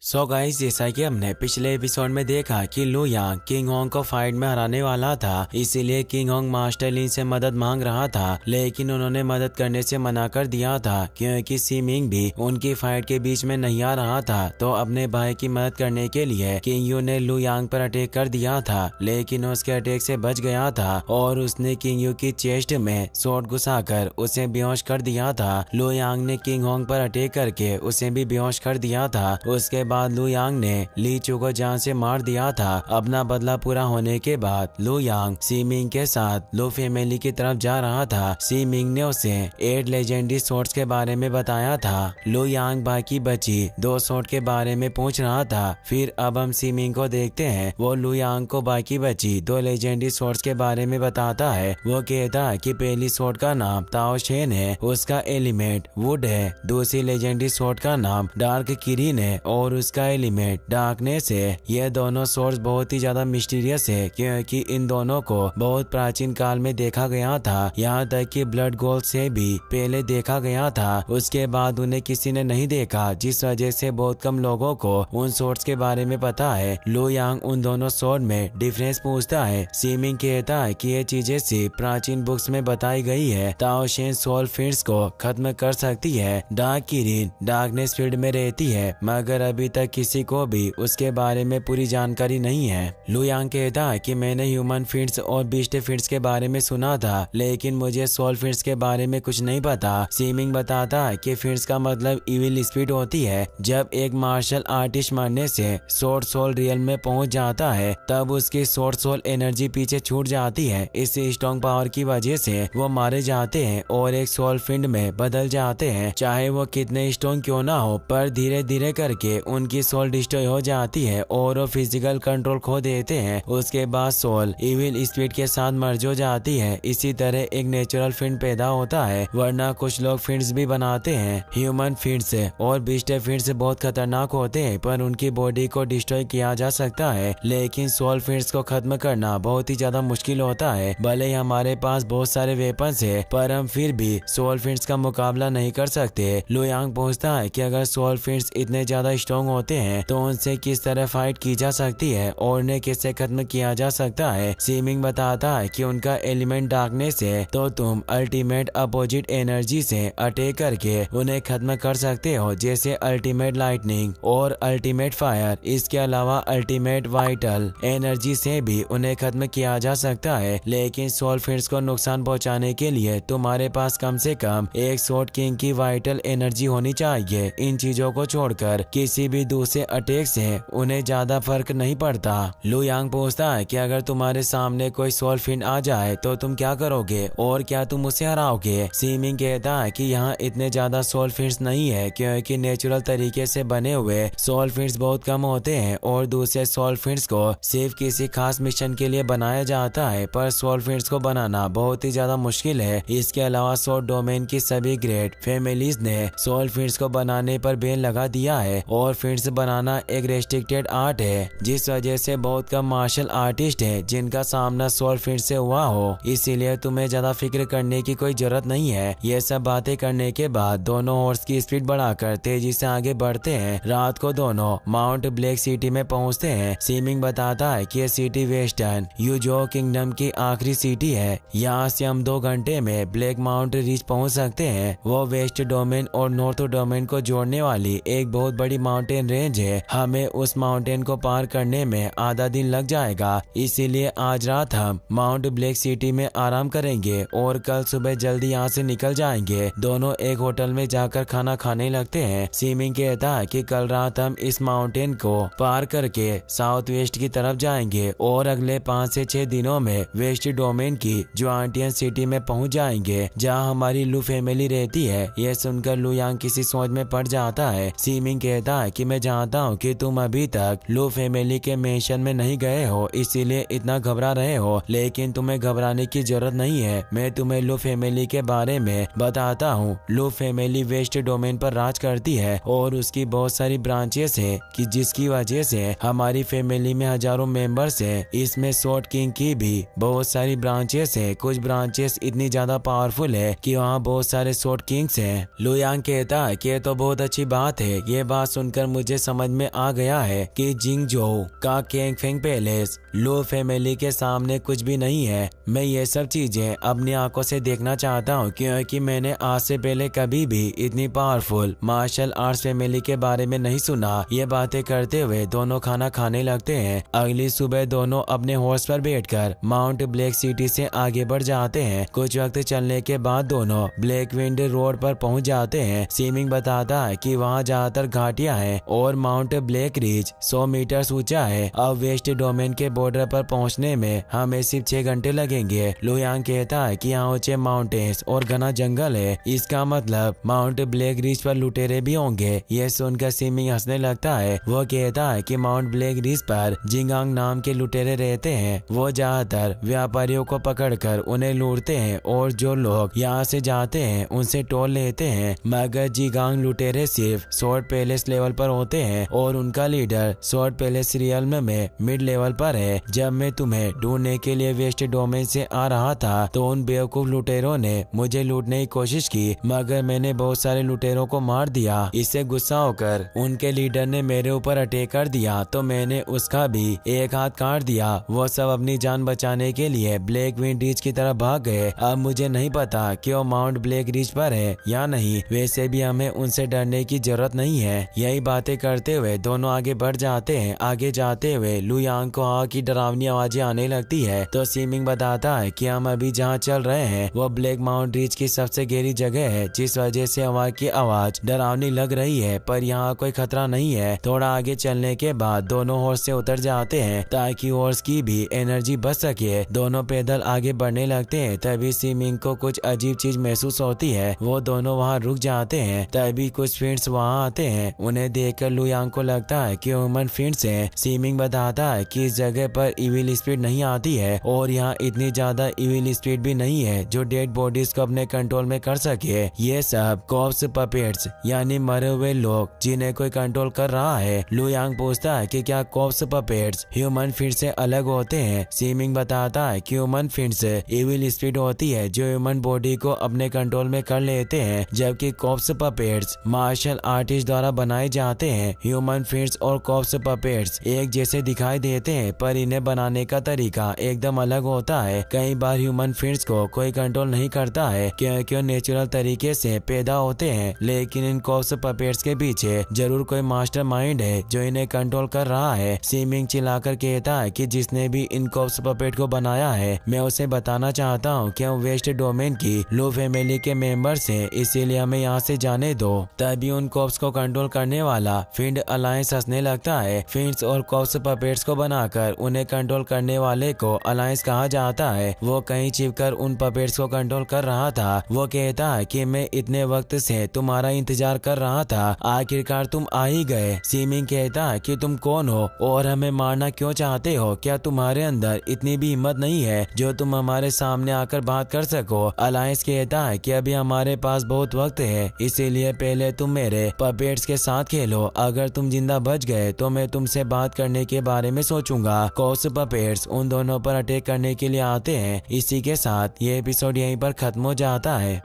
So guys, जैसा कि हमने पिछले एपिसोड में देखा कि लू यांग किंग होंग को फाइट में हराने वाला था, इसीलिए किंग होंग मास्टर लिन से मदद मांग रहा था, लेकिन उन्होंने मदद करने से मना कर दिया था क्योंकि सी मिंग भी उनकी फाइट के बीच में नहीं आ रहा था। तो अपने भाई की मदद करने के लिए किंग यू ने लू यांग पर अटैक कर दिया था, लेकिन उसके अटैक से बच गया था और उसने किंग यू की चेस्ट में शॉट घुसाकर उसे बेहोश कर दिया था। लू यांग ने किंग होंग पर अटैक करके उसे भी बेहोश कर दिया था। उसके बाद लू यांग ने ली चू को जान से मार दिया था। अपना बदला पूरा होने के बाद लू यांग सी मिंग के साथ लू फैमिली की तरफ जा रहा था। सी मिंग ने उसे 8 लेजेंडरी स्वॉर्ड्स के बारे में बताया था। लू यांग बाकी बची 2 स्वॉर्ड के बारे में पूछ रहा था। फिर अब हम सी मिंग को देखते हैं, वो लू यांग को बाकी बची 2 लेजेंडरी स्वॉर्ड्स के बारे में बताता है। वो कहता है कि पहली स्वॉर्ड का नाम ताओ शेन है, उसका एलिमेंट वुड है। दूसरी लेजेंडरी स्वॉर्ड का नाम डार्क किरिन है और उसका एलिमेंट डार्कनेस है। ये दोनों सोर्स बहुत ही ज्यादा मिस्टीरियस है क्योंकि इन दोनों को बहुत प्राचीन काल में देखा गया था, यहाँ तक कि ब्लड गोल्ड से भी पहले देखा गया था। उसके बाद उन्हें किसी ने नहीं देखा, जिस वजह से बहुत कम लोगों को उन सोर्स के बारे में पता है। लू यांग उन दोनों सोर्ड में डिफरेंस पूछता है। सीमिंग कहता है कि ये चीजें सिर्फ प्राचीन बुक्स में बताई गई है। ताओ शेन सोल फील्ड्स को खत्म कर सकती है, डार्क किरिन डार्कनेस फील्ड में रहती है, मगर अभी तक किसी को भी उसके बारे में पूरी जानकारी नहीं है। लू यांग कहता है कि मैंने ह्यूमन फीड्स और बीस्ट फीड्स के बारे में सुना था, लेकिन मुझे सोल फीड्स के बारे में कुछ नहीं पता। सीमिंग बताता है कि फीड्स का मतलब इविल स्पिरिट होती है। जब एक मार्शल आर्टिस्ट मरने से सोर्ड सोल रियल में पहुंच जाता है, तब उसकी सोर्ड सोल एनर्जी पीछे छूट जाती है। इस स्ट्रॉन्ग पावर की वजह से वो मारे जाते हैं और एक सोल फिंड में बदल जाते हैं। चाहे वो कितने स्ट्रॉन्ग क्यों ना हो, पर धीरे धीरे करके उनकी सोल डिस्ट्रॉय हो जाती है और वो फिजिकल कंट्रोल खो देते हैं। उसके बाद सोल इविल स्पिरिट के साथ मर्ज हो जाती है। इसी तरह एक नेचुरल फिंड पैदा होता है, वरना कुछ लोग फिंड्स भी बनाते हैं। ह्यूमन फिंड्स और बीस्ट फिंड्स बहुत खतरनाक होते हैं, पर उनकी बॉडी को डिस्ट्रॉय किया जा सकता है, लेकिन सोल फिंड्स को खत्म करना बहुत ही ज्यादा मुश्किल होता है। भले ही हमारे पास बहुत सारे वेपन्स है, पर हम फिर भी सोल फिंड्स का मुकाबला नहीं कर सकते। लू यांग पूछता है कि अगर सोल फिंड्स इतने ज्यादा स्ट्रॉन्ग होते हैं तो उनसे किस तरह फाइट की जा सकती है और उन्हें कैसे खत्म किया जा सकता है। सीमिंग बताता है कि उनका एलिमेंट डार्कनेस है, तो तुम अल्टीमेट अपोजिट एनर्जी से अटैक करके उन्हें खत्म कर सकते हो, जैसे अल्टीमेट लाइटनिंग और अल्टीमेट फायर। इसके अलावा अल्टीमेट वाइटल एनर्जी से भी उन्हें खत्म किया जा सकता है, लेकिन सोल फिंड्स को नुकसान पहुंचाने के लिए तुम्हारे पास कम से कम एक स्वॉर्ड किंग की वाइटल एनर्जी होनी चाहिए। इन चीजों को छोड़कर किसी भी दूसरे अटैक से उन्हें ज्यादा फर्क नहीं पड़ता। लू यांग पूछता है कि अगर तुम्हारे सामने कोई सोल फिंड आ जाए तो तुम क्या करोगे और क्या तुम उसे हराओगे। सीमिंग कहता है कि यहाँ इतने ज्यादा सोल फिंड्स नहीं है क्योंकि नेचुरल तरीके से बने हुए सोल फिंड्स बहुत कम होते हैं और दूसरे सोल फिंड्स को सिर्फ किसी खास मिशन के लिए बनाया जाता है, पर सोल फिंड्स को बनाना बहुत ही ज्यादा मुश्किल है। इसके अलावा सोल डोमेन की सभी ग्रेट फैमिलीज ने सोल फिंड्स को बनाने पर बैन लगा दिया है और फिंड्स बनाना एक रेस्ट्रिक्टेड आर्ट है, जिस वजह से बहुत कम मार्शल आर्टिस्ट हैं जिनका सामना सोल फिंड्स से हुआ हो। इसीलिए तुम्हें ज्यादा फिक्र करने की कोई जरूरत नहीं है। ये सब बातें करने के बाद दोनों हॉर्स की स्पीड बढ़ाकर तेजी से आगे बढ़ते हैं। रात को दोनों माउंट ब्लैक सिटी में पहुंचते हैं। सीमिंग बताता है कि ये सिटी वेस्टर्न यूजो किंगडम की आखिरी सिटी है। यहाँ से हम 2 घंटे में ब्लैक माउंट रीच पहुंच सकते हैं। वो वेस्ट डोमेन और नॉर्थ डोमेन को जोड़ने वाली एक बहुत बड़ी माउंटेन रेंज है। हमें उस माउंटेन को पार करने में आधा दिन लग जाएगा, इसीलिए आज रात हम माउंट ब्लैक सिटी में आराम करेंगे और कल सुबह जल्दी यहाँ से निकल जाएंगे। दोनों एक होटल में जाकर खाना खाने लगते हैं। सीमिंग कहता है कि कल रात हम इस माउंटेन को पार करके साउथ वेस्ट की तरफ जाएंगे और अगले 5 से 6 दिनों में वेस्ट डोमेन की जुआंटियन सिटी में पहुँच जाएंगे, जहाँ हमारी लू फैमिली रहती है। यह सुनकर लू यांग किसी सोच में पड़ जाता है। सीमिंग कहता है कि मैं जानता हूँ कि तुम अभी तक लू फैमिली के मेंशन में नहीं गए हो, इसीलिए इतना घबरा रहे हो, लेकिन तुम्हें घबराने की जरूरत नहीं है। मैं तुम्हें लू फैमिली के बारे में बताता हूँ। लू फैमिली वेस्ट डोमेन पर राज करती है और उसकी बहुत सारी ब्रांचेस है कि जिसकी वजह से हमारी फैमिली में हजारों मेंबर्स है। इसमें स्वॉर्ड किंग की भी बहुत सारी ब्रांचेस है। कुछ ब्रांचेस इतनी ज्यादा पावरफुल है कि वहाँ बहुत सारे स्वॉर्ड किंग्स हैं। लू यांग कहता है कि ये तो बहुत अच्छी बात है। ये बात सुनकर मुझे समझ में आ गया है कि जिंगजोऊ का कैंग फेंग पैलेस लो फैमिली के सामने कुछ भी नहीं है। मैं ये सब चीजें अपनी आंखों से देखना चाहता हूँ, क्योंकि मैंने आज से पहले कभी भी इतनी पावरफुल मार्शल आर्ट्स फैमिली के बारे में नहीं सुना। ये बातें करते हुए दोनों खाना खाने लगते हैं। अगली सुबह दोनों अपने हॉर्स पर बैठकर माउंट ब्लैक सिटी से आगे बढ़ जाते हैं। कुछ वक्त चलने के बाद दोनों ब्लैक विंड रोड पर पहुंच जाते हैं। सीमिंग बताता है कि वहां ज्यादातर घाटियां हैं और माउंट ब्लैक रिज 100 मीटर ऊंचा है। अब वेस्ट डोमेन के बॉर्डर पर पहुंचने में हमें सिर्फ 6 घंटे लगेंगे। लुयांग कहता है कि यहाँ ऊंचे माउंटेन्स और घना जंगल है, इसका मतलब माउंट ब्लैक रिज पर लुटेरे भी होंगे। यह सुनकर सीमिंग हंसने लगता है। वो कहता है कि माउंट ब्लैक रिज पर जिंगांग नाम के लुटेरे रहते हैं। वो ज्यादातर व्यापारियों को पकड़कर उन्हें लूटते हैं और जो लोग यहाँ से जाते हैं उनसे टोल लेते हैं। मगर जिगांग लुटेरे सिर्फ स्वॉर्ड पैलेस लेवल पर होते हैं और उनका लीडर स्वॉर्ड पैलेस रियल्म में मिड लेवल पर है। जब मैं तुम्हें ढूंढने के लिए वेस्ट डोमेन से आ रहा था तो उन बेवकूफ लुटेरों ने मुझे लूटने की कोशिश की, मगर मैंने बहुत सारे लुटेरों को मार दिया। इससे गुस्सा होकर उनके लीडर ने मेरे ऊपर अटैक कर दिया तो मैंने उसका भी एक हाथ काट दिया। वो सब अपनी जान बचाने के लिए ब्लैक विंड रिज की तरफ भाग गए। अब मुझे नहीं पता कि वो माउंट ब्लैक रिज पर है या नहीं, वैसे भी हमें उनसे डरने की जरूरत नहीं है। यही बातें करते हुए दोनों आगे बढ़ जाते हैं। आगे जाते हुए लुयांग को हवा की डरावनी आवाजें आने लगती है तो सीमिंग बताता है कि हम अभी जहाँ चल रहे हैं वो ब्लैक माउंट रिज की सबसे गहरी जगह है, जिस वजह से हवा की आवाज डरावनी लग रही है, पर यहाँ कोई खतरा नहीं है। थोड़ा आगे चलने के बाद दोनों हॉर्स से उतर जाते हैं ताकि हॉर्स की भी एनर्जी बच सके। दोनों पैदल आगे बढ़ने लगते हैं। तभी सीमिंग को कुछ अजीब चीज महसूस होती है। वो दोनों वहाँ रुक जाते हैं। तभी कुछ फिंड्स वहाँ आते हैं। उन्हें देखकर लुयांग को लगता है कि ह्यूमन फिंड्स हैं। सीमिंग बताता है कि इस जगह पर इविल स्पिरिट नहीं आती है और यहाँ इतनी ज्यादा इविल स्पिरिट भी नहीं है जो डेड बॉडीज को अपने कंट्रोल में कर सके। ये सब कॉप्स पपेट्स यानी मरे हुए लोग जिन्हें कोई कंट्रोल कर रहा है। लुयांग पूछता है कि क्या कॉप्स पपेट्स ह्यूमन फिंड्स से अलग होते हैं। सीमिंग बताता है कि ह्यूमन फिंड्स इविल स्पिरिट होती है जो ह्यूमन बॉडी को अपने कंट्रोल में कर लेते हैं, जबकि कॉप्स पपेट्स मार्शल आर्टिस्ट द्वारा बनाए जाते हैं। ह्यूमन फिंड्स और कॉप्स पपेट्स एक जैसे दिखाई देते हैं, पर इन्हें बनाने का तरीका एकदम अलग होता है। कई बार ह्यूमन फिंड्स को कोई कंट्रोल नहीं करता है क्योंकि वो नेचुरल तरीके से पैदा होते हैं, लेकिन इन कॉप्स पपेट्स के पीछे जरूर कोई मास्टर माइंड है जो इन्हें कंट्रोल कर रहा है। सीमिंग चिल्लाकर कहता है कि जिसने भी इन कॉप्स पपेट को बनाया है मैं उसे बताना चाहता हूँ कि हम वेस्ट डोमेन की लो फैमिली के मेंबर्स हैं, इसीलिए हमें यहाँ से जाने दो। तभी उन कॉप्स को कंट्रोल करने वाला फिंड अलायंस हंसने लगता है। फिंड्स और कॉप्स पपेट्स को बनाकर उन्हें कंट्रोल करने वाले को अलायंस कहा जाता है। वो कहीं छिपकर उन पपेट्स को कंट्रोल कर रहा था। वो कहता है कि मैं इतने वक्त से तुम्हारा इंतजार कर रहा था, आखिरकार तुम आ ही गए। सीमिंग कहता है कि तुम कौन हो और हमें मारना क्यों चाहते हो? क्या तुम्हारे अंदर इतनी भी हिम्मत नहीं है जो तुम हमारे सामने आकर बात कर सको? अलायंस कहता है कि अभी हमारे पास बहुत वक्त है, इसीलिए पहले तुम मेरे पपेट्स के साथ खेलो। अगर तुम जिंदा बच गए तो मैं तुमसे बात करने के बारे में सोचूंगा। कॉप्स पपेट्स उन दोनों पर अटैक करने के लिए आते हैं। इसी के साथ ये एपिसोड यहीं पर खत्म हो जाता है।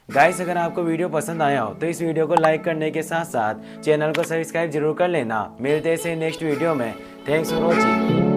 गाइस, अगर आपको वीडियो पसंद आया हो तो इस वीडियो को लाइक करने के साथ साथ चैनल को सब्सक्राइब जरूर कर लेना। मिलते हैं नेक्स्ट वीडियो में। Thanks for watching.